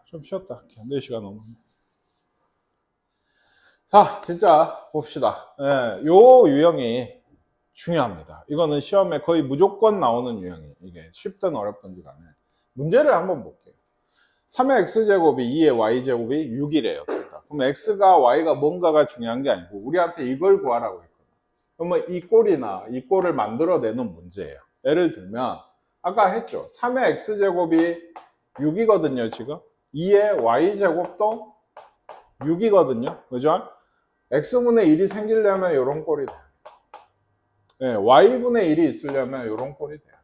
좀 쉬었다 할게요. 4시간 넘었네. 자, 진짜 봅시다. 요 유형이 중요합니다. 이거는 시험에 거의 무조건 나오는 유형이에요. 이게 쉽든 어렵든지 간에. 문제를 한번 볼게요. 3의 x제곱이 2의 y제곱이 6이래요. 그럼 x가 y가 뭔가가 중요한 게 아니고 우리한테 이걸 구하라고 했거든요. 그러면 이 꼴이나 이 꼴을 만들어내는 문제예요. 예를 들면 아까 했죠. 3의 x제곱이 6이거든요. 지금 2의 y제곱도 6이거든요. 그죠? x분의 1이 생기려면 이런 꼴이 돼요. y분의 1이 있으려면 이런 꼴이 돼요.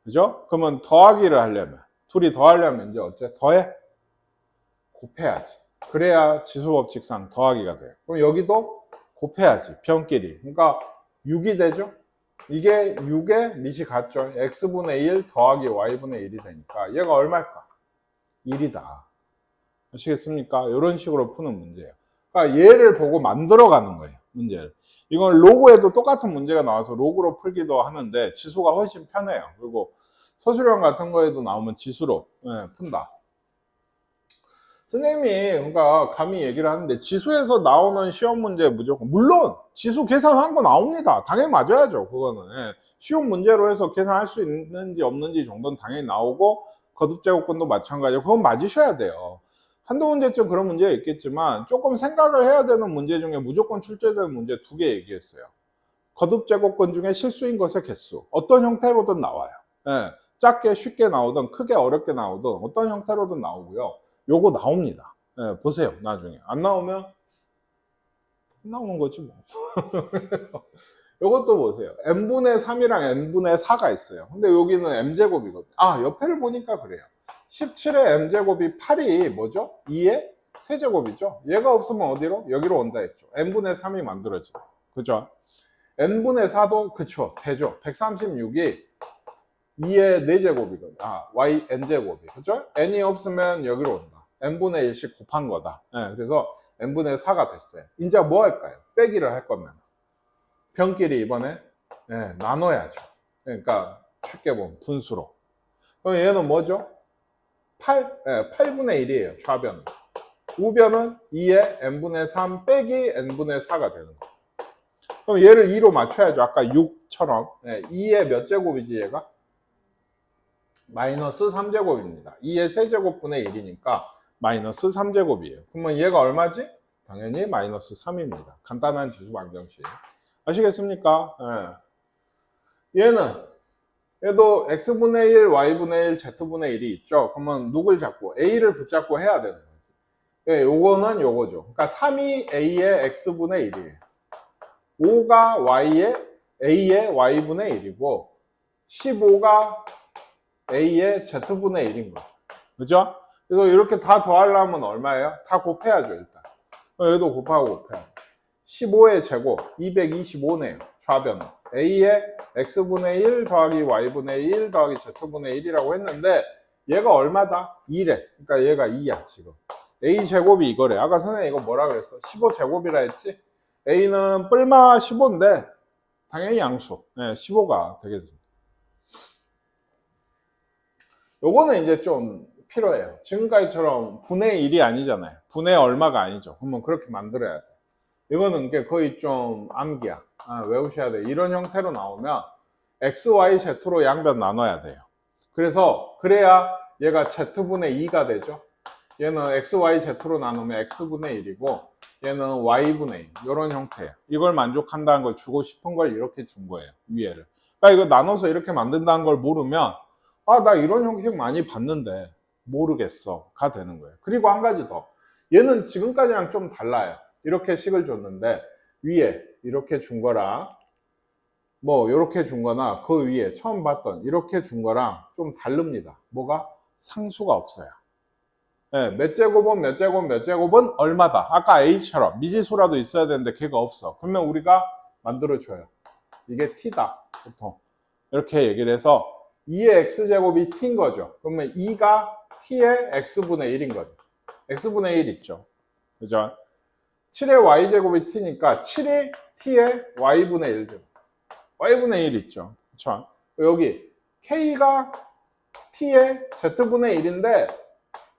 그죠? 그러면 더하기를 하려면, 둘이 더하려면 이제 어째? 더해? 곱해야지. 그래야 지수법칙상 더하기가 돼요. 그럼 여기도 곱해야지. 변끼리. 그러니까 6이 되죠? 이게 6의 밑이 같죠? x분의 1 더하기 y분의 1이 되니까 얘가 얼마일까? 1이다. 아시겠습니까? 이런 식으로 푸는 문제예요. 그러니까 얘를 보고 만들어가는 거예요. 문제를. 이건 로그에도 똑같은 문제가 나와서 로그로 풀기도 하는데 지수가 훨씬 편해요. 그리고 서술형 같은 거에도 나오면 지수로 푼다. 선생님이 그러니까 감히 얘기를 하는데 지수에서 나오는 시험 문제 무조건 물론 지수 계산한 거 나옵니다. 당연히 맞아야죠. 그거는 쉬운 문제로 해서 계산할 수 있는지 없는지 정도는 당연히 나오고 거듭제곱근도 마찬가지고 그건 맞으셔야 돼요. 한두 문제쯤 그런 문제가 있겠지만 조금 생각을 해야 되는 문제 중에 무조건 출제되는 문제 2개 얘기했어요. 거듭제곱근 중에 실수인 것의 개수 어떤 형태로든 나와요. 작게 쉽게 나오든 크게 어렵게 나오든 어떤 형태로든 나오고요. 요거 나옵니다. 보세요. 나중에 안 나오면 안 나오는 거지 뭐. 요것도 보세요. n분의 3이랑 n분의 4가 있어요. 근데 여기는 m제곱이거든요. 아, 옆에를 보니까 그래요. 17의 m제곱이 8이 뭐죠? 2의 세제곱이죠. 얘가 없으면 어디로? 여기로 온다 했죠. n분의 3이 만들어지고. 그죠? n분의 4도 그쵸. 되죠. 136이 2의 4제곱이거든요. 아, n제곱이. 그죠? n이 없으면 여기로 온다. n분의 1씩 곱한 거다. 그래서 n분의 4가 됐어요. 이제 뭐 할까요? 빼기를 할 거면. 변끼리 이번에 나눠야죠. 그러니까 쉽게 보면 분수로. 그럼 얘는 뭐죠? 8분의 1이에요. 좌변은. 우변은 2의 n분의 3 빼기 n분의 4가 되는 거예요. 그럼 얘를 2로 맞춰야죠. 아까 6처럼. 2의 몇 제곱이지 얘가? 마이너스 3제곱입니다. 2의 세제곱분의 1이니까 마이너스 3제곱이에요. 그러면 얘가 얼마지? 당연히 마이너스 3입니다. 간단한 지수 방정식. 아시겠습니까? 얘도 x분의 1, y분의 1, z분의 1이 있죠. 그러면 누굴 잡고 a를 붙잡고 해야 되는 거죠. 요거는 요거죠. 그러니까 3이 a의 x분의 1이에요. 5가 a의 y분의 1이고 15가 a의 z분의 1인 거예요. 그죠? 그래서 이렇게 다 더하려면 얼마예요? 다 곱해야죠, 일단. 얘도 곱하고 곱해야죠. 15의 제곱, 225네요. 좌변은. a의 x분의 1 더하기 y분의 1 더하기 z분의 1이라고 했는데 얘가 얼마다? 2래. 그러니까 얘가 2야, 지금. a 제곱이 이거래. 아까 선생님 이거 뭐라 그랬어? 15제곱이라 했지? a는 뿔마 15인데 당연히 양수. 15가 되게 됩니다. 요거는 이제 좀 필요해요. 지금까지처럼 분의 1이 아니잖아요. 분의 얼마가 아니죠. 그러면 그렇게 만들어야 돼. 이거는 거의 좀 암기야. 외우셔야 돼. 이런 형태로 나오면 x, y, z로 양변 나눠야 돼요. 그래야 얘가 z분의 2가 되죠. 얘는 x, y, z로 나누면 x분의 1이고 얘는 y분의 1. 이런 형태예요. 이걸 만족한다는 걸 주고 싶은 걸 이렇게 준 거예요. 위에를. 그러니까 이거 나눠서 이렇게 만든다는 걸 모르면 나 이런 형식 많이 봤는데 모르겠어 가 되는 거예요. 그리고 한 가지 더. 얘는 지금까지랑 좀 달라요. 이렇게 식을 줬는데 위에 이렇게 준 거랑 뭐 이렇게 준 거나 그 위에 처음 봤던 이렇게 준 거랑 좀 다릅니다. 뭐가? 상수가 없어요. 몇 제곱은 몇 제곱 몇 제곱은 얼마다. 아까 A처럼 미지수라도 있어야 되는데 걔가 없어. 그러면 우리가 만들어줘요. 이게 T다. 보통 이렇게 얘기를 해서 2의 X제곱이 T인 거죠. 그러면 2가 T의 X분의 1인 거죠. X분의 1 있죠. 그죠? 7의 Y제곱이 T니까 7이 T의 Y분의 1제곱. Y분의 1 있죠. 그쵸? 여기 K가 T의 Z분의 1인데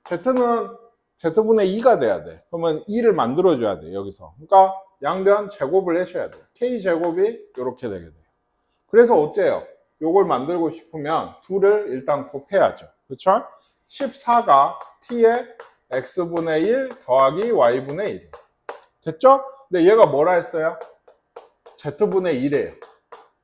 Z는 Z분의 2가 돼야 돼. 그러면 2를 만들어줘야 돼, 여기서. 그러니까 양변 제곱을 해줘야 돼. K제곱이 이렇게 되게 돼요. 그래서 어째요? 요걸 만들고 싶으면 둘을 일단 곱해야죠. 그쵸? 14가 T의 X분의 1 더하기 Y분의 1. 됐죠? 근데 얘가 뭐라 했어요? Z분의 1이에요.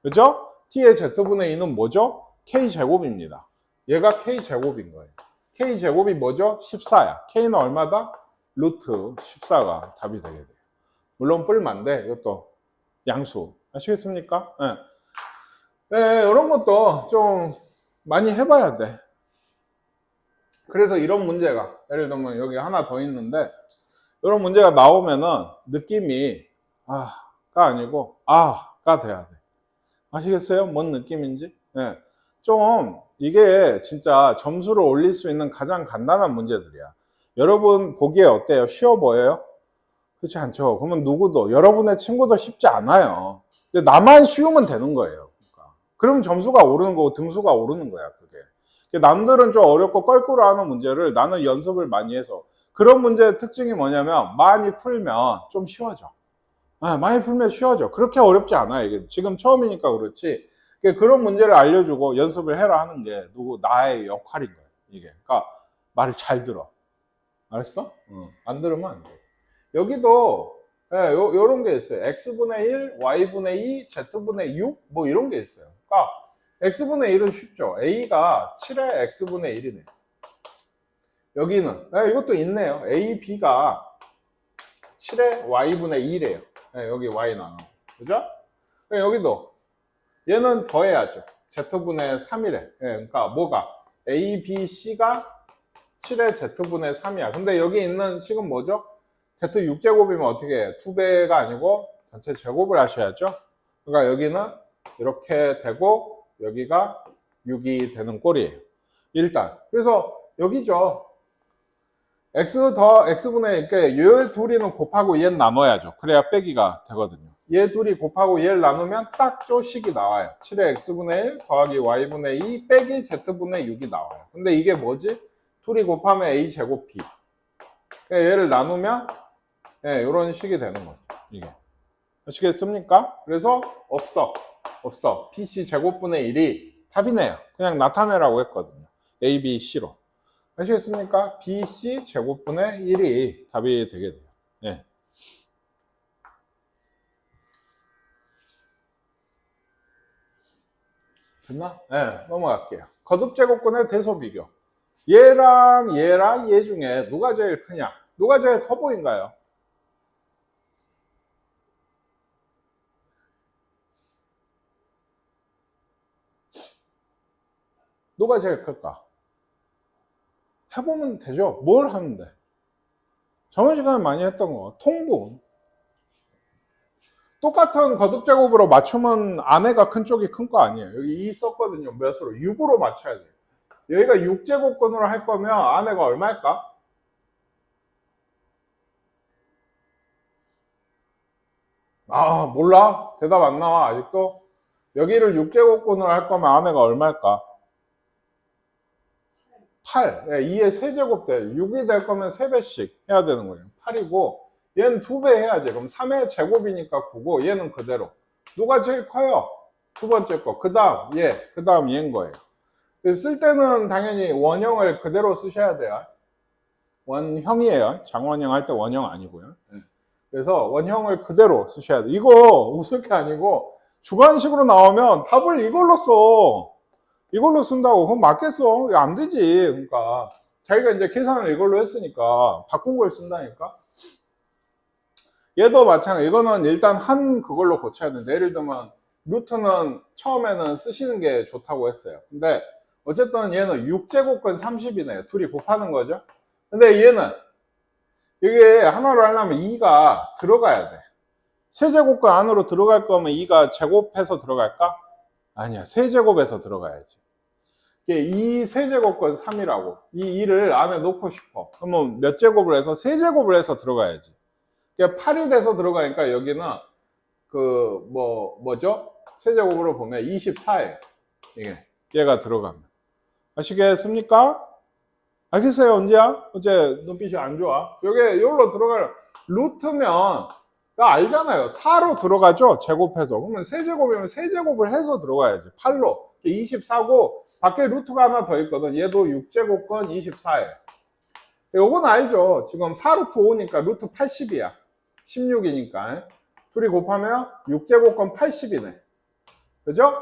그죠? T의 Z분의 2는 뭐죠? K제곱입니다. 얘가 K제곱인 거예요. K제곱이 뭐죠? 14야. K는 얼마다? 루트 14가 답이 되게 돼요. 물론 뿔만데 이것도 양수. 아시겠습니까? 네. 네, 이런 것도 좀 많이 해봐야 돼. 그래서 이런 문제가, 예를 들면 여기 하나 더 있는데, 이런 문제가 나오면은 느낌이 가 아니고 가 돼야 돼. 아시겠어요? 뭔 느낌인지? 네. 좀 이게 진짜 점수를 올릴 수 있는 가장 간단한 문제들이야. 여러분 보기에 어때요? 쉬워 보여요? 그렇지 않죠? 그러면 누구도, 여러분의 친구도 쉽지 않아요. 근데 나만 쉬우면 되는 거예요. 그러니까. 그럼 점수가 오르는 거고 등수가 오르는 거야, 그게. 남들은 좀 어렵고 껄끄러 하는 문제를 나는 연습을 많이 해서. 그런 문제의 특징이 뭐냐면 많이 풀면 좀 쉬워져. 많이 풀면 쉬워져. 그렇게 어렵지 않아요. 이게 지금 처음이니까 그렇지. 그런 문제를 알려주고 연습을 해라 하는 게 나의 역할인 거예요. 이게. 그러니까 말을 잘 들어. 알았어? 안 들으면 안 돼. 여기도 요런 게 있어요. X분의 1, Y분의 2, Z분의 6 뭐 이런 게 있어요. 그러니까 X분의 1은 쉽죠. A가 7의 X분의 1이네. 여기는 이것도 있네요. A, B가 7의 Y분의 2래요. 여기 Y 나눠. 그죠? 여기도 얘는 더해야죠. Z분의 3이래. 그러니까 뭐가? A, B, C가 7의 Z분의 3이야. 근데 여기 있는 식은 뭐죠? Z 6제곱이면 어떻게 해요? 2배가 아니고 전체 제곱을 하셔야죠. 그러니까 여기는 이렇게 되고 여기가 6이 되는 꼴이에요. 일단. 그래서 여기죠. X 더 X분의, 그러니까 얘 둘이는 곱하고 얘는 나눠야죠. 그래야 빼기가 되거든요. 얘 둘이 곱하고 얘를 나누면 딱 쪼식이 나와요. 7의 X분의 1 더하기 Y분의 2 빼기 Z분의 6이 나와요. 근데 이게 뭐지? 둘이 곱하면 A제곱 B. 그러니까 얘를 나누면 이런 식이 되는 거죠. 이게. 아시겠습니까? 그래서 없어. BC 제곱분의 1이 답이네요. 그냥 나타내라고 했거든요. A, B, C로. 아시겠습니까? BC 제곱분의 1이 답이 되게 돼요. 네. 됐나? 네, 넘어갈게요. 거듭제곱근의 대소비교. 얘랑 얘 중에 누가 제일 크냐? 누가 제일 커 보인가요? 누가 제일 클까? 해보면 되죠. 뭘 하는데? 저번 시간에 많이 했던 거. 통분. 똑같은 거듭제곱으로 맞추면 아내가 큰 쪽이 큰 거 아니에요. 여기 2 썼거든요. 몇으로? 6으로 맞춰야 돼요. 여기가 6제곱근으로 할 거면 아내가 얼마일까? 몰라? 대답 안 나와, 아직도? 여기를 6제곱근으로 할 거면 아내가 얼마일까? 8. 2의 세제곱 돼. 6이 될 거면 3배씩 해야 되는 거예요. 8이고, 얘는 2배 해야지. 그럼 3의 제곱이니까 9고, 얘는 그대로. 누가 제일 커요? 두 번째 거. 그 다음 얘. 그 다음 얘인 거예요. 쓸 때는 당연히 원형을 그대로 쓰셔야 돼요. 원형이에요. 장원형 할 때 원형 아니고요. 그래서 원형을 그대로 쓰셔야 돼요. 이거 웃을 게 아니고 주관식으로 나오면 답을 이걸로 써. 이걸로 쓴다고. 그럼 맞겠어? 이거 안 되지. 그러니까 자기가 이제 계산을 이걸로 했으니까 바꾼 걸 쓴다니까. 얘도 마찬가지. 이거는 일단 한 그걸로 고쳐야 되는데, 예를 들면 루트는 처음에는 쓰시는 게 좋다고 했어요. 근데 어쨌든 얘는 6제곱근 30이네요. 둘이 곱하는 거죠. 근데 얘는 이게 하나로 하려면 2가 들어가야 돼. 세제곱근 안으로 들어갈 거면 2가 제곱해서 들어갈까? 아니야. 세제곱해서 들어가야지. 2 세제곱근 3이라고. 이 2를 안에 놓고 싶어. 그러면 몇 제곱을 해서? 세제곱을 해서 들어가야지. 8이 돼서 들어가니까 여기는 뭐죠? 세제곱으로 보면 24예요. 이게 얘가 들어가면. 아시겠습니까? 알겠어요? 언제야? 어제 눈빛이 안 좋아. 여기 여기로 들어갈 루트면 알잖아요. 4로 들어가죠? 제곱해서. 그러면 세제곱이면 세제곱을 해서 들어가야지. 8로. 24고 밖에 루트가 하나 더 있거든. 얘도 6제곱건 24예요. 요건 알죠? 지금 4루트 5니까 루트 80이야. 16이니까. 둘이 곱하면 6제곱건 80이네. 그죠?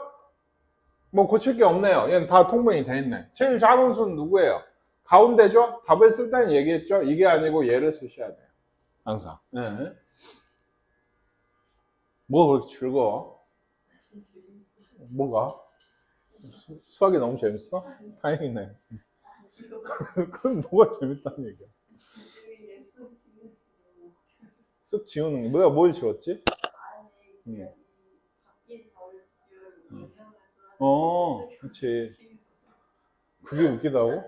뭐 고칠 게 없네요. 얘는 다 통분이 돼 있네. 제일 작은 수는 누구예요? 가운데죠? 답을 쓸 때는 얘기했죠? 이게 아니고 얘를 쓰셔야 돼요. 항상. 네. 뭐가 그렇게 즐거워? 뭐가? 수학이 너무 재밌어? 다행이네. 그럼 뭐가 재밌다는 얘기야? 쓱 지우는 거. 내가 뭘 지웠지? 그렇지. 그게 웃기다고?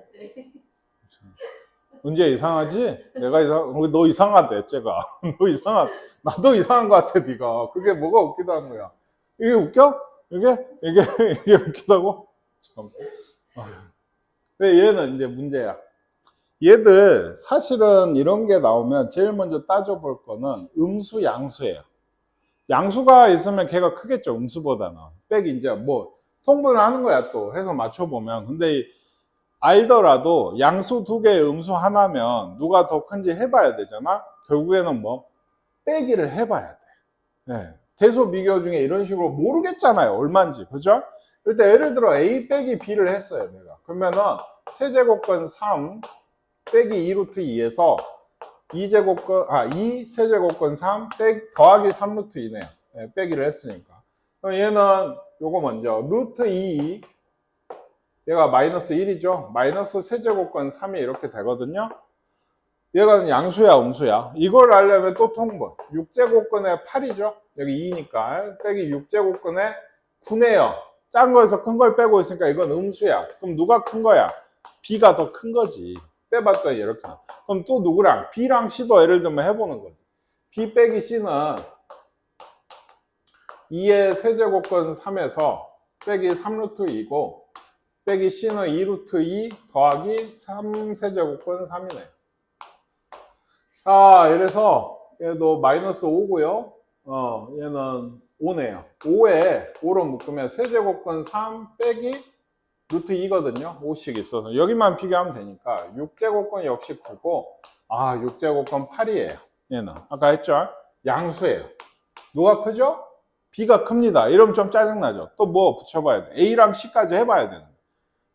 언제 이상하지? 내가 너 이상하대, 쟤가. 너 나도 이상한 것 같아, 네가. 그게 뭐가 웃기다는 거야? 이게 웃겨? 이게 웃기다고? 참. 얘는 이제 문제야. 얘들 사실은 이런 게 나오면 제일 먼저 따져볼 거는 음수, 양수예요. 양수가 있으면 걔가 크겠죠, 음수보다는. 빽 이제 뭐 통분을 하는 거야, 또 해서 맞춰보면. 근데 알더라도 양수 2개, 음수 하나면 누가 더 큰지 해봐야 되잖아. 결국에는 뭐 빼기를 해봐야 돼. 네. 대소 비교 중에 이런 식으로 모르겠잖아요, 얼마인지. 그죠? 일단 예를 들어 A 빼기 B를 했어요, 내가. 그러면은 세제곱건 3 빼기 2루트 2에서 2 세제곱건 3 더하기 3루트 2네요. 네, 빼기를 했으니까. 그럼 얘는 요거 먼저 루트 2 얘가 마이너스 1이죠. 마이너스 세제곱건 3이 이렇게 되거든요. 얘가 양수야, 음수야. 이걸 알려면 또 통분. 6제곱근에 8이죠. 여기 2니까. 빼기 6제곱근에 9네요. 작은 거에서 큰 걸 빼고 있으니까 이건 음수야. 그럼 누가 큰 거야? B가 더 큰 거지. 빼봤더니 이렇게. 그럼 또 누구랑? B랑 C도 예를 들면 해보는 거지. B 빼기 C는 2의 세제곱근 3에서 빼기 3루트 2고 빼기 C는 2루트 2 더하기 3세제곱근 3이네. 이래서 얘도 마이너스 5고요. 얘는 5네요. 5에 5로 묶으면 세제곱근 3 빼기 루트 2거든요. 5씩 있어서 여기만 비교하면 되니까 6제곱근 역시 9고 6제곱근 8이에요. 얘는 아까 했죠? 양수예요. 누가 크죠? B가 큽니다. 이러면 좀 짜증나죠? 또 뭐 붙여봐야 돼? A랑 C까지 해봐야 되는 거예요.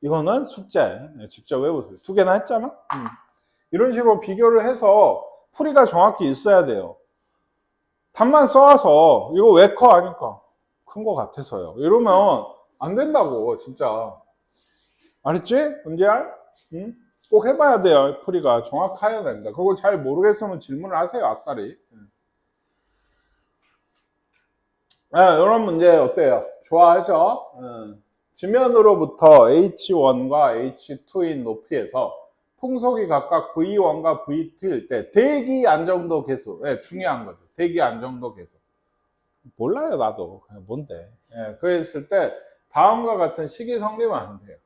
이거는 숙제. 직접 해보세요. 2개나 했잖아? 이런 식으로 비교를 해서 풀이가 정확히 있어야 돼요. 답만 써와서 이거 왜 커? 하니까 큰 거 같아서요. 이러면 안 된다고, 진짜. 알았지? 언제 알? 응? 꼭 해봐야 돼요. 풀이가 정확해야 된다. 그거 잘 모르겠으면 질문을 하세요. 아싸리. 이런 문제 어때요? 좋아하죠? 지면으로부터 H1과 H2인 높이에서 풍속이 각각 V1과 V2일 때 대기 안정도 계수. 중요한 거죠. 대기 안정도 계수. 몰라요, 나도. 뭔데? 그랬을 때 다음과 같은 식이 성립은 안 돼요.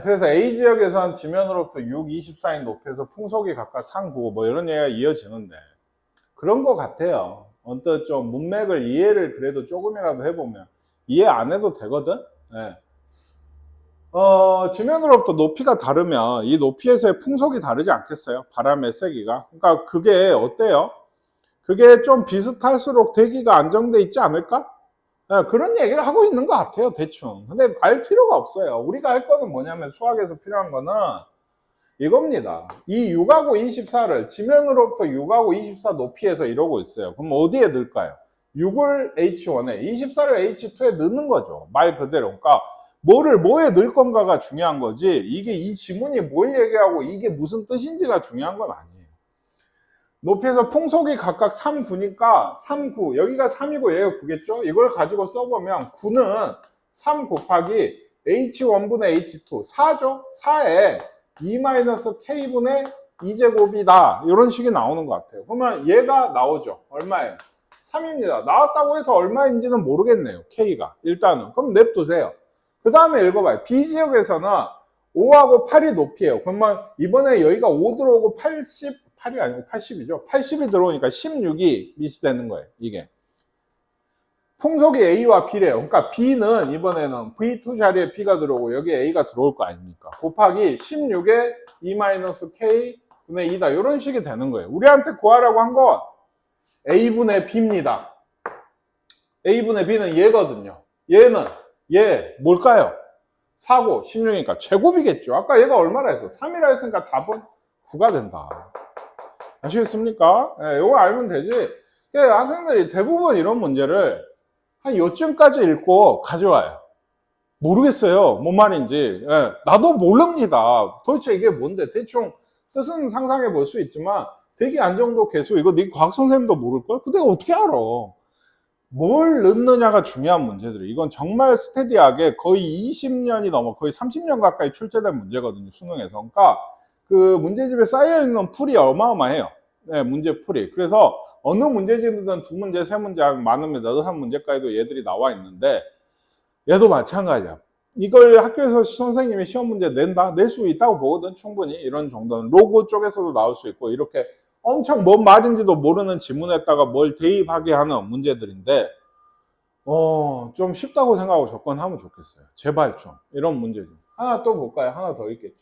그래서 A 지역에선 지면으로부터 6, 24인 높이에서 풍속이 각각 3, 9 뭐 이런 얘기가 이어지는데 그런 것 같아요. 언뜻 좀 문맥을 이해를 그래도 조금이라도 해보면 이해 안 해도 되거든. 지면으로부터 높이가 다르면 이 높이에서의 풍속이 다르지 않겠어요? 바람의 세기가. 그러니까 그게 어때요? 그게 좀 비슷할수록 대기가 안정돼 있지 않을까? 그런 얘기를 하고 있는 것 같아요, 대충. 근데 알 필요가 없어요. 우리가 할 거는 뭐냐면 수학에서 필요한 거는 이겁니다. 이 6하고 24를 지면으로부터 6하고 24 높이에서 이러고 있어요. 그럼 어디에 넣을까요? 6을 H1에 24를 H2에 넣는 거죠. 말 그대로. 그러니까 뭐에 넣을 건가가 중요한 거지 이게 이 지문이 뭘 얘기하고 이게 무슨 뜻인지가 중요한 건 아니에요. 높이에서 풍속이 각각 3, 9니까 3, 9 여기가 3이고 얘가 9겠죠? 이걸 가지고 써보면 9는 3 곱하기 H1분의 H2 4죠? 4에 2-K분의 2제곱이다 이런 식이 나오는 것 같아요. 그러면 얘가 나오죠. 얼마예요? 3입니다. 나왔다고 해서 얼마인지는 모르겠네요. K가 일단은. 그럼 냅두세요. 그 다음에 읽어봐요. B지역에서는 5하고 8이 높이에요. 그러면 이번에 여기가 5 들어오고 8이 아니고 80이죠. 80이 들어오니까 16이 미스되는 거예요. 이게. 풍속이 A와 B래요. 그러니까 B는 이번에는 V2 자리에 B가 들어오고 여기에 A가 들어올 거 아닙니까? 곱하기 16에 E-K 분의 2다. 이런 식이 되는 거예요. 우리한테 구하라고 한 건 A분의 B입니다. A분의 B는 얘거든요. 얘는 얘 뭘까요? 4고 16이니까 제곱이겠죠. 아까 얘가 얼마라 했어? 3이라 했으니까 답은 9가 된다. 아시겠습니까? 네, 이거 알면 되지. 학생들이 대부분 이런 문제를 한 요쯤까지 읽고 가져와요. 모르겠어요. 뭔 말인지. 예, 나도 모릅니다. 도대체 이게 뭔데? 대충 뜻은 상상해 볼 수 있지만 대기 안정도 계수 이거 네 과학 선생님도 모를걸? 근데 어떻게 알아? 뭘 넣느냐가 중요한 문제들이. 이건 정말 스테디하게 거의 20년이 넘어 거의 30년 가까이 출제된 문제거든요. 수능에서. 그러니까 그 문제집에 쌓여있는 풀이 어마어마해요. 네, 문제풀이. 그래서 어느 문제집이든 2문제, 3문제 많으면 6문제까지도 얘들이 나와 있는데 얘도 마찬가지야. 이걸 학교에서 선생님이 시험 문제 낸다? 낼 수 있다고 보거든, 충분히. 이런 정도는. 로고 쪽에서도 나올 수 있고, 이렇게 엄청 뭔 말인지도 모르는 지문에다가 뭘 대입하게 하는 문제들인데, 좀 쉽다고 생각하고 접근하면 좋겠어요. 제발 좀. 이런 문제들. 하나 또 볼까요? 하나 더 있겠죠.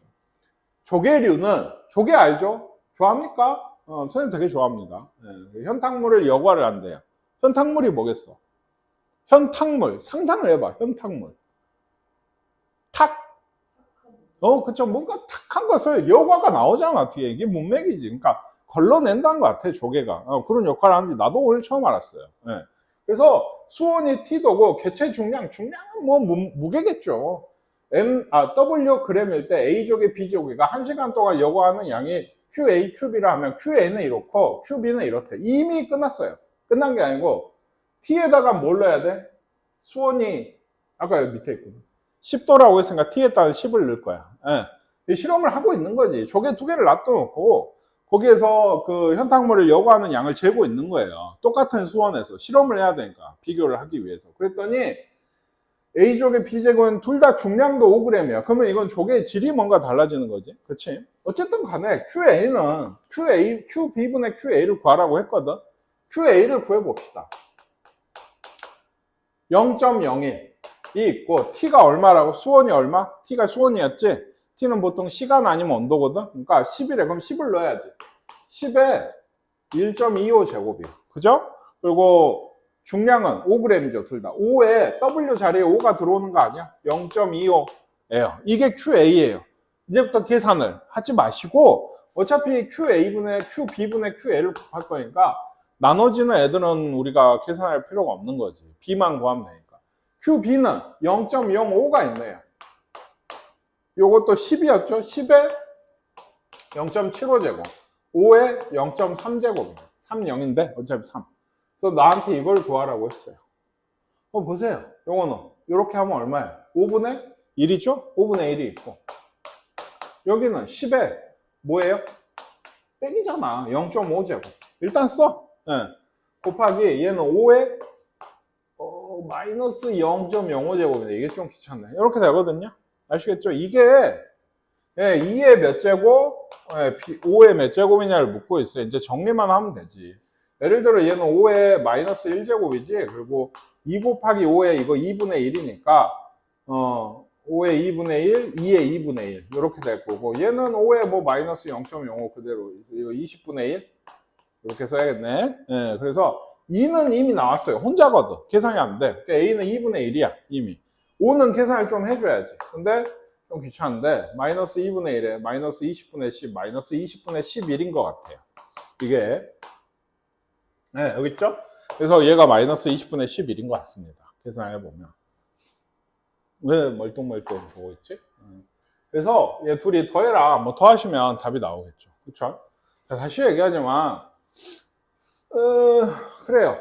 조개류는, 조개 알죠? 좋아합니까? 저는 되게 좋아합니다. 네, 현탕물을 여과를 한대요. 현탕물이 뭐겠어? 현탕물. 상상을 해봐. 현탕물. 탁. 그쵸. 뭔가 탁한 것을 여과가 나오잖아, 뒤에. 이게 문맥이지. 그러니까 걸러낸다는 것 같아, 조개가. 그런 역할을 하는지 나도 오늘 처음 알았어요. 네. 그래서 수온이 T도고 개체 중량은 뭐 무게겠죠. W g일 때 A조개, B조개가 1시간 동안 여과하는 양이 QA, QB라 하면 QA는 이렇고 QB는 이렇대. 이미 끝났어요. 끝난 게 아니고 T에다가 뭘 넣어야 돼? 수온이 아까 여기 밑에 있거든. 10도라고 했으니까 T에다가 10을 넣을 거야. 예. 실험을 하고 있는 거지. 조개 2개를 놔둬놓고 거기에서 그 현탕물을 여과하는 양을 재고 있는 거예요. 똑같은 수온에서 실험을 해야 되니까 비교를 하기 위해서. 그랬더니 A조개, B조개는 둘 다 중량도 5g이야. 그러면 이건 조개의 질이 뭔가 달라지는 거지. 그렇지? 어쨌든 간에 QA는 QB분의 QA를 구하라고 했거든. QA를 구해봅시다. 0.01이 있고 T가 얼마라고? 수온이 얼마? T가 수온이었지? T는 보통 시간 아니면 온도거든? 그러니까 10이래. 그럼 10을 넣어야지. 10에 1.25 제곱이야. 그죠? 그리고 중량은 5g이죠, 둘 다. 5에 W 자리에 5가 들어오는 거 아니야? 0.25예요. 이게 QA예요. 이제부터 계산을 하지 마시고 어차피 QA분의 QB분의 QA를 곱할 거니까 나눠지는 애들은 우리가 계산할 필요가 없는 거지. B만 구하면 되니까. QB는 0.05가 있네요. 요것도 10이었죠? 10에 0.75제곱. 5에 0.3제곱입니다. 30인데 어차피 3. 그래서 나한테 이걸 구하라고 했어요. 보세요. 요거는 이렇게 하면 얼마예요? 5분의 1이죠? 5분의 1이 있고 여기는 10에 뭐예요? 빼기잖아. 0.5제곱. 일단 써. 네. 곱하기 얘는 5에 마이너스 0.05제곱인데 이게 좀 귀찮네. 이렇게 되거든요. 아시겠죠? 이게 2의 몇 제곱, 5의 몇 제곱이냐를 묻고 있어요. 이제 정리만 하면 되지. 예를 들어 얘는 5의 마이너스 1제곱이지. 그리고 2 곱하기 5에 이거 2분의 1이니까 5의 2분의 1, 2의 2분의 1 이렇게 될 거고 얘는 5에 뭐 마이너스 0.05 그대로 이거 20분의 1 이렇게 써야겠네. 네, 그래서 2는 이미 나왔어요. 혼자거든. 계산이 안 돼. 그러니까 A는 2분의 1이야 이미. 5는 계산을 좀 해줘야지. 근데 좀 귀찮은데 마이너스 2분의 1에 마이너스 20분의 10 마이너스 20분의 11인 것 같아요. 이게 네, 여기 있죠? 그래서 얘가 마이너스 20분의 11인 것 같습니다. 계산해보면. 왜 멀뚱멀뚱 보고 있지? 그래서 얘 둘이 더해라. 뭐 더하시면 답이 나오겠죠. 그쵸? 다시 얘기하지만, 그래요.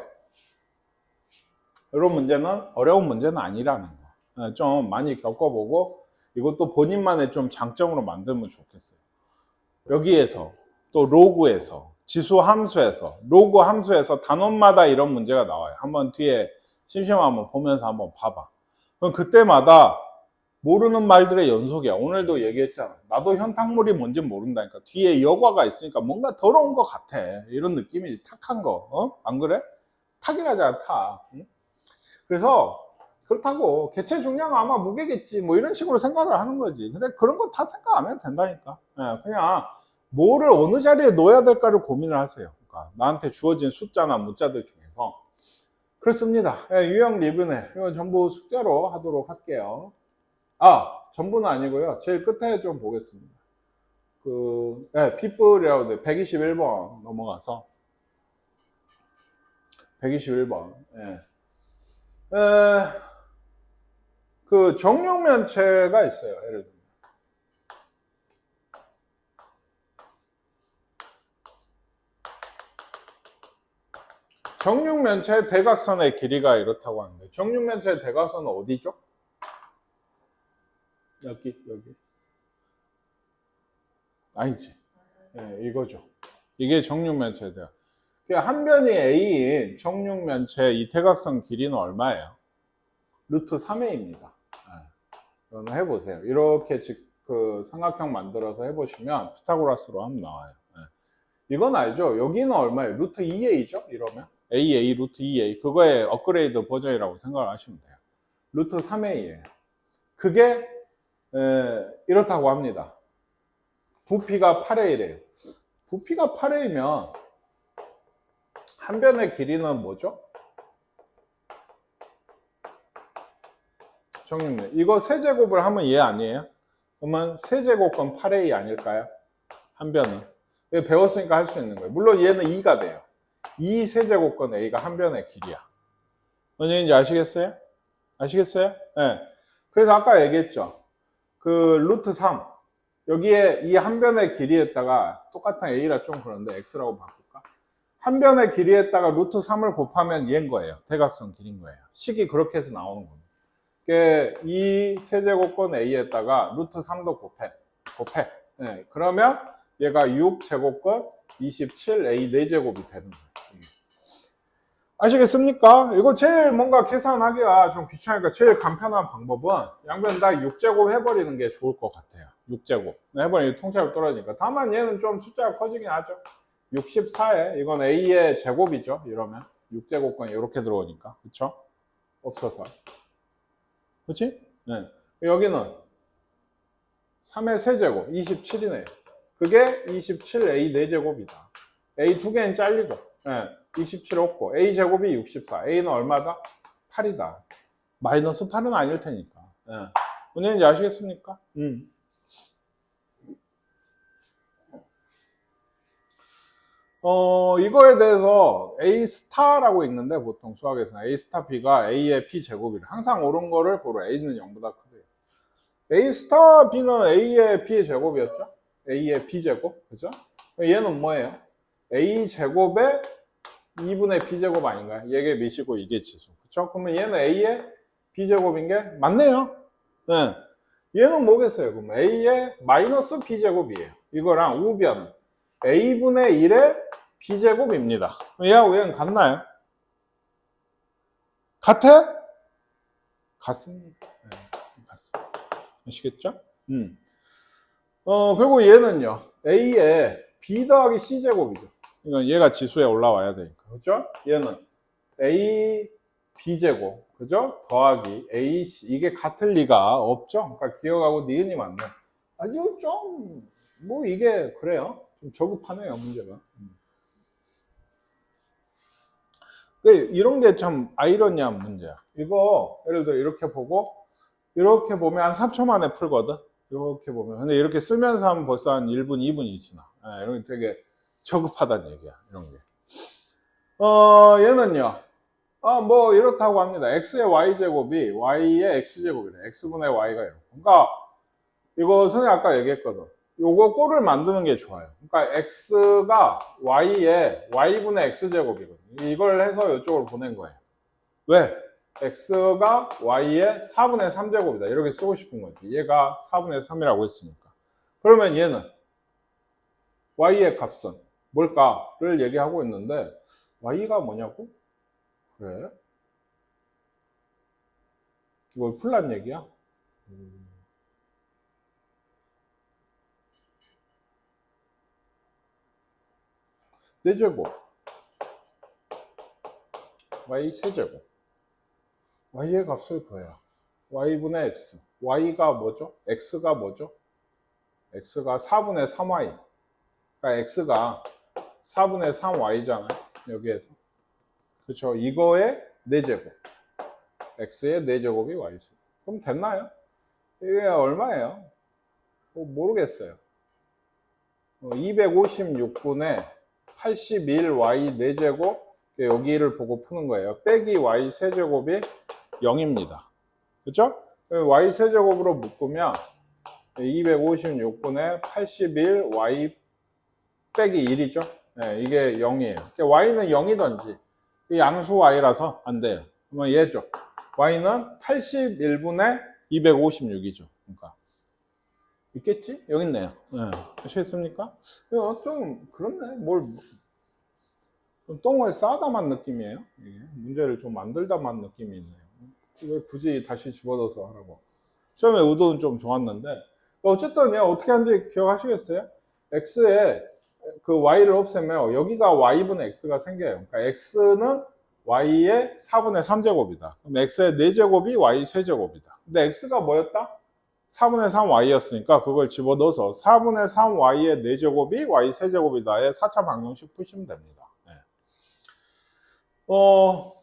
이런 문제는 어려운 문제는 아니라는 거. 좀 많이 겪어보고, 이것도 본인만의 좀 장점으로 만들면 좋겠어요. 여기에서, 또 로그에서, 지수 함수에서, 로그 함수에서 단원마다 이런 문제가 나와요. 한번 뒤에 심심하면 보면서 한번 봐봐. 그럼 그때마다 모르는 말들의 연속이야. 오늘도 얘기했잖아. 나도 현탕물이 뭔지 모른다니까. 뒤에 여과가 있으니까 뭔가 더러운 것 같아. 이런 느낌이 탁한 거. 어? 안 그래? 탁이라잖아, 탁. 응? 그래서 그렇다고 개체 중량 아마 무게겠지 뭐 이런 식으로 생각을 하는 거지. 근데 그런 거 다 생각 안 해도 된다니까. 예, 그냥 뭐를 어느 자리에 넣어야 될까를 고민을 하세요. 그러니까 나한테 주어진 숫자나 문자들 중에서. 그렇습니다. 예, 유형 리뷰네. 이건 전부 숙제로 하도록 할게요. 아, 전부는 아니고요. 제일 끝에 좀 보겠습니다. 핏불이라고 돼. 121번 넘어가서. 121번. 예. 그 정육면체가 있어요. 예를 들면. 정육면체 대각선의 길이가 이렇다고 하는데 정육면체 대각선은 어디죠? 여기. 아니지. 예, 이거죠. 이게 정육면체다. 한 변이 A인 정육면체 이 대각선 길이는 얼마예요? 루트 3A입니다. 예, 해보세요. 이렇게 그 삼각형 만들어서 해보시면 피타고라스로 하면 나와요. 예. 이건 알죠? 여기는 얼마예요? 루트 2A죠? 이러면 AA 루트 2A 그거의 업그레이드 버전이라고 생각을 하시면 돼요. 루트 3A예요. 그게 이렇다고 합니다. 부피가 8A래요. 부피가 8A면 한 변의 길이는 뭐죠? 정리네. 이거 세제곱을 하면 얘 아니에요? 그러면 세제곱건 8A 아닐까요? 한 변은. 배웠으니까 할 수 있는 거예요. 물론 얘는 2가 돼요. 2 세제곱건 A가 한 변의 길이야. 뭔 얘기인지 아시겠어요? 아시겠어요? 네. 그래서 아까 얘기했죠. 그 루트 3. 여기에 이 한 변의 길이에다가 똑같은 A라 좀 그런데 X라고 바꿀까? 한 변의 길이에다가 루트 3을 곱하면 얘인 거예요. 대각선 길인 거예요. 식이 그렇게 해서 나오는 겁니다. 이 세제곱권 A에다가 루트 3도 곱해. 네, 그러면 얘가 6제곱권 27A 4제곱이 되는 거예요. 아시겠습니까? 이거 제일 뭔가 계산하기가 좀 귀찮으니까 제일 간편한 방법은 양변 다 6제곱 해버리는 게 좋을 것 같아요. 6제곱. 해버리면 통째로 떨어지니까. 다만 얘는 좀 숫자가 커지긴 하죠. 64에 이건 A의 제곱이죠. 이러면 6제곱권이 이렇게 들어오니까. 그쵸? 없어서. 그치? 네. 여기는 3의 세제곱 27이네요. 그게 27A 4제곱이다. A 두 개는 잘리죠. 네. 27 없고 A 제곱이 64. A는 얼마다? 8이다. 마이너스 8은 아닐 테니까. 네. 뭔 얘기인지 아시겠습니까? 이거에 대해서 A 스타라고 읽는데 보통 수학에서는 A 스타 B가 A의 B 제곱이래. 항상 옳은 거를 고려. A는 0보다 크대요. A 스타 B는 A의 B의 제곱이었죠? A의 B 제곱. 그죠? 얘는 뭐예요? A 제곱의 2분의 B 제곱 아닌가요? 이게 미시고 이게 지수. 그쵸? 그러면 얘는 A의 B 제곱인 게 맞네요. 네. 얘는 뭐겠어요? 그럼 A의 마이너스 B 제곱이에요. 이거랑 우변 A분의 1의 B 제곱입니다. 얘하고 얘는 같나요? 같아? 같습니다. 네, 같습니다. 아시겠죠? 그리고 얘는요. A의 B 더하기 C 제곱이죠. 이건 얘가 지수에 올라와야 되니까. 그죠? 얘는 A B 제곱. 그죠? 더하기 A C. 이게 같을 리가 없죠? 그러니까 기억하고 니은이 맞네. 아주 좀, 뭐 이게 그래요. 좀 저급하네요, 문제가. 이런 게 참 아이러니한 문제야. 이거, 예를 들어 이렇게 보고, 이렇게 보면 한 3초 만에 풀거든? 이렇게 보면. 근데 이렇게 쓰면서 하면 벌써 한 1분, 2분이 지나. 이런 게 되게 저급하다는 얘기야, 이런 게. 얘는요. 뭐 이렇다고 합니다. x의 y제곱이 y의 x제곱이래. x분의 y가 이렇고. 그러니까 이거 선생님 아까 얘기했거든. 요거 꼴을 만드는 게 좋아요. 그러니까 x가 y의 y분의 x제곱이거든. 이걸 해서 이쪽으로 보낸 거예요. 왜? x가 y의 4분의 3제곱이다. 이렇게 쓰고 싶은 거지. 얘가 4분의 3이라고 했으니까. 그러면 얘는 y의 값은 뭘까를 얘기하고 있는데 y가 뭐냐고? 그래? 이걸 풀란 얘기야? 4제곱 y 세제곱 y의 값을 구해라. y분의 x. y가 뭐죠? x가 뭐죠? x가 4분의 3y. 그러니까 x가 4분의 3y잖아요. 여기에서. 그렇죠? 이거의 4제곱. x의 4제곱이 y제곱. 그럼 됐나요? 이게 얼마예요? 모르겠어요. 256분의 81y 4제곱 여기를 보고 푸는 거예요. 빼기 y 세제곱이 0입니다. 그렇죠? y 세제곱으로 묶으면 256분의 81y 빼기 1이죠. 네, 이게 0이에요. y는 0이든지 양수 y라서 안 돼요. 그러면 얘죠. y는 81분의 256이죠. 그러니까 있겠지? 여기 있네요. 네. 아시겠습니까? 좀 그렇네. 좀 똥을 싸다만 느낌이에요. 문제를 좀 만들다만 느낌이 있네요. 왜 굳이 다시 집어넣어서 하라고. 처음에 의도는 좀 좋았는데 어쨌든 어떻게 하는지 기억하시겠어요? x에 그 y를 없애면 여기가 y분의 x가 생겨요. 그러니까 x는 y의 4분의 3제곱이다. 그럼 x의 4제곱이 y 세제곱이다. 근데 x가 뭐였다? 4분의 3y였으니까 그걸 집어넣어서 4분의 3y의 4제곱이 y 세제곱이다의 4차 방정식 푸시면 됩니다. 네. 뭐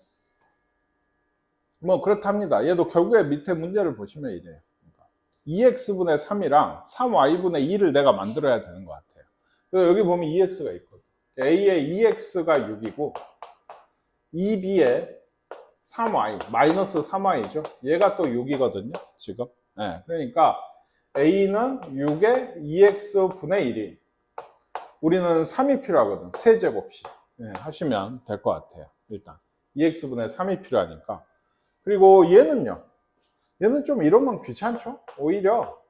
그렇답니다. 얘도 결국에 밑에 문제를 보시면 이래요. 그러니까 2x분의 3이랑 3y분의 2를 내가 만들어야 되는 것 같아요. 그래서 여기 보면 2x가 있거든. a의 2x가 6이고 2b의 3y, 마이너스 3y죠. 얘가 또 6이거든요. 지금. 네, 그러니까 a는 6의 2x분의 1이 우리는 3이 필요하거든. 세제곱씩. 네, 하시면 될 것 같아요. 일단 2x분의 3이 필요하니까. 그리고 얘는요. 얘는 좀 이러면 귀찮죠? 오히려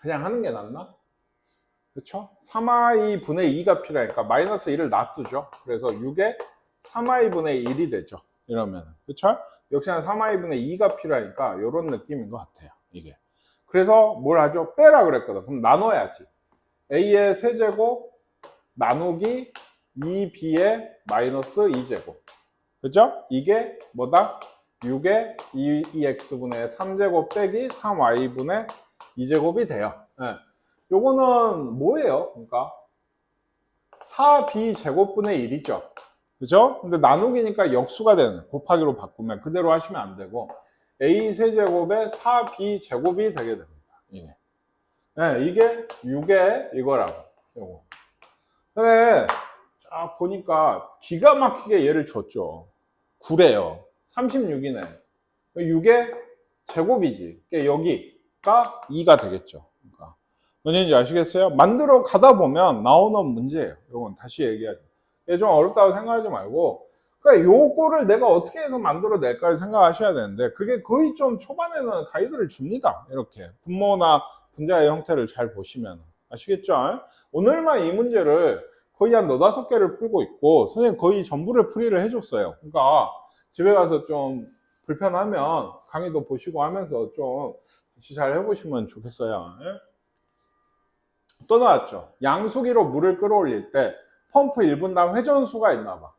그냥 하는 게 낫나? 그렇죠? 3i분의 2가 필요하니까 마이너스 1을 놔두죠. 그래서 6에 3i분의 1이 되죠. 이러면. 그렇죠? 역시나 3i분의 2가 필요하니까 이런 느낌인 것 같아요. 이게. 그래서 뭘 하죠? 빼라 그랬거든. 그럼 나눠야지. a의 세제곱 나누기 2b의 마이너스 2제곱. 그죠? 이게 뭐다? 6의 2x분의 3제곱 빼기 3y분의 2제곱이 돼요. 네. 요거는 뭐예요? 그러니까 4b 제곱분의 1이죠. 그죠? 근데 나누기니까 역수가 되는, 곱하기로 바꾸면 그대로 하시면 안 되고 a 세제곱에 4b 제곱이 되게 됩니다. 이게. 네, 이게 6의 이거라고. 요거. 근데 쫙 보니까 기가 막히게 얘를 줬죠. 9래요. 36이네. 6의 제곱이지. 그러니까 여기가 2가 되겠죠. 그러니까 뭔지 아시겠어요? 만들어 가다 보면 나오는 문제예요. 이건 다시 얘기하죠. 이게 좀 어렵다고 생각하지 말고, 그러니까 요거를 내가 어떻게 해서 만들어낼까를 생각하셔야 되는데, 그게 거의 좀 초반에는 가이드를 줍니다. 이렇게 분모나 분자의 형태를 잘 보시면. 아시겠죠? 오늘만 이 문제를 거의 한 4-5개를 풀고 있고, 선생님 거의 전부를 풀이를 해줬어요. 그러니까 집에 가서 좀 불편하면 강의도 보시고 하면서 좀 같이 잘 해보시면 좋겠어요. 또 나왔죠. 양수기로 물을 끌어올릴 때 펌프 1분당 회전수가 있나 봐.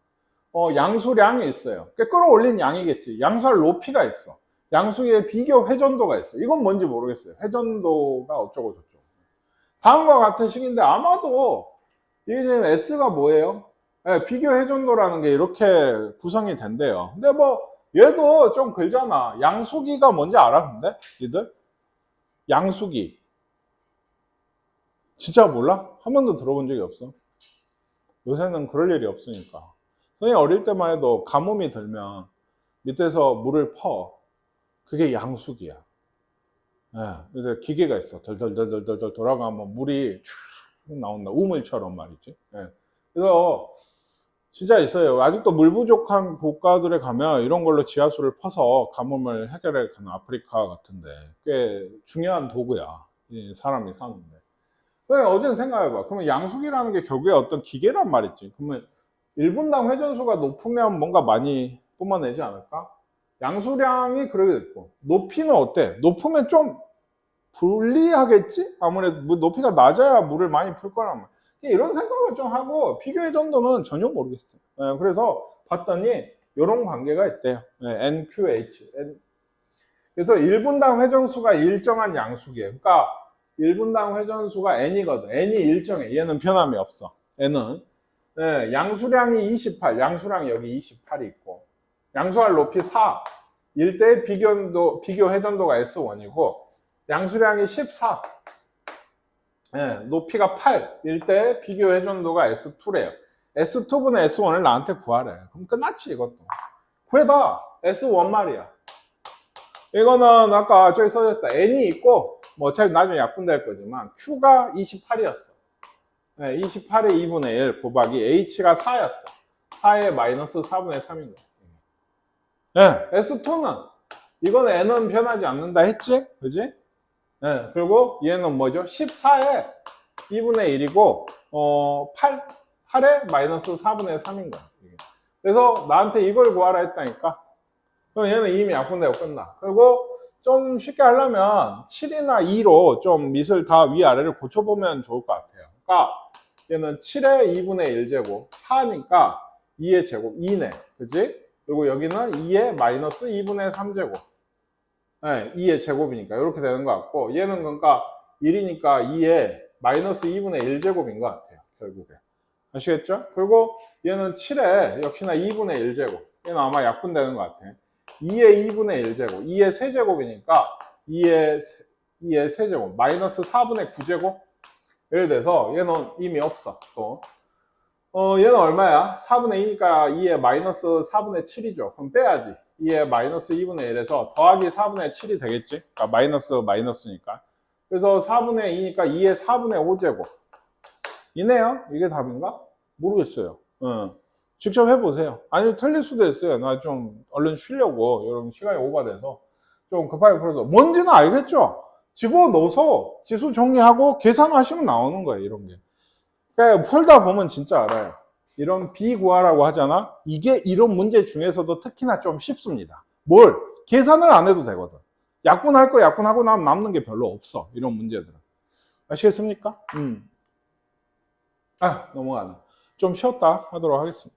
양수량이 있어요. 끌어올린 양이겠지. 양수할 높이가 있어. 양수기의 비교 회전도가 있어. 이건 뭔지 모르겠어요. 회전도가 어쩌고 저쩌고. 다음과 같은 식인데 아마도 이게 지금 S가 뭐예요? 네, 비교 회전도라는 게 이렇게 구성이 된대요. 근데 뭐 얘도 좀 글잖아. 양수기가 뭔지 알아? 근데 니들? 양수기 진짜 몰라? 한 번도 들어본 적이 없어. 요새는 그럴 일이 없으니까. 선생님 어릴 때만 해도 가뭄이 들면 밑에서 물을 퍼. 그게 양수기야. 네, 그래서 기계가 있어. 덜덜덜덜덜 돌아가면 물이 쭉 나온다. 우물처럼 말이지. 네. 그래서 진짜 있어요. 아직도 물 부족한 국가들에 가면 이런 걸로 지하수를 퍼서 가뭄을 해결해 가는 아프리카 같은데 꽤 중요한 도구야. 이 사람이 사는데. 어제는 생각해봐. 그러면 양수기라는 게 결국에 어떤 기계란 말이지. 그러면 1분당 회전수가 높으면 뭔가 많이 뿜어내지 않을까? 양수량이 그러게 됐고. 높이는 어때? 높으면 좀 불리하겠지? 아무래도 높이가 낮아야 물을 많이 풀 거란 말이야. 이런 생각을 좀 하고 비교의 정도는 전혀 모르겠어요. 그래서 봤더니 이런 관계가 있대요. NQH. 그래서 1분당 회전수가 일정한 양수기예요. 그러니까 1분당 회전수가 n이거든. n이 일정해. 얘는 변함이 없어. n은 양수량이 28, 양수량 여기 28이 있고 양수할 높이 4, 일대의 비교 회전도가 S1이고 양수량이 14, 높이가 8, 일대의 비교 회전도가 S2래요. S2분의 S1을 나한테 구하래. 그럼 끝났지 이것도. 구해봐. S1 말이야. 이거는 아까 저기 써졌다. n이 있고 뭐 어차피 나중에 약분될 거지만 q가 28이었어. 28의 2분의 1 곱하기 h가 4였어. 4의 마이너스 4분의 3인 거야. S2는 이건 n은 변하지 않는다 했지? 그지? 그리고 얘는 뭐죠? 14의 2분의 1이고 8의 마이너스 4분의 3인 거야. 그래서 나한테 이걸 구하라 했다니까. 그럼 얘는 이미 약분되고 끝나. 그리고 좀 쉽게 하려면 7이나 2로 좀 밑을 다 위아래를 고쳐보면 좋을 것 같아요. 그러니까 얘는 7의 2분의 1제곱, 4니까 2의 제곱, 2네. 그치? 그리고 여기는 2의 마이너스 2분의 3제곱. 2의 제곱이니까 이렇게 되는 것 같고, 얘는 그러니까 1이니까 2의 마이너스 2분의 1제곱인 것 같아요. 결국에. 아시겠죠? 그리고 얘는 7의 역시나 2분의 1제곱. 얘는 아마 약분되는 것 같아. 2의 2분의 1제곱. 2의 세제곱이니까 2의 세제곱. 마이너스 4분의 9제곱. 예를 들어서 얘는 이미 없어. 또 얘는 얼마야? 4분의 2니까 2의 마이너스 4분의 7이죠. 그럼 빼야지. 2의 마이너스 2분의 1에서 더하기 4분의 7이 되겠지? 그러니까 마이너스니까. 그래서 4분의 2니까 2의 4분의 5제곱. 이네요? 이게 답인가? 모르겠어요. 직접 해보세요. 아니, 틀릴 수도 있어요. 나 좀 얼른 쉬려고. 여러분 시간이 오버돼서 좀 급하게 풀어서. 뭔지는 알겠죠? 집어넣어서 지수 정리하고 계산하시면 나오는 거예요. 이런 게. 그러니까 풀다 보면 진짜 알아요. 이런 비구하라고 하잖아. 이게 이런 문제 중에서도 특히나 좀 쉽습니다. 뭘? 계산을 안 해도 되거든. 약분할 거 약분하고 나면 남는 게 별로 없어. 이런 문제들은. 아시겠습니까? 넘어가네. 좀 쉬었다 하도록 하겠습니다.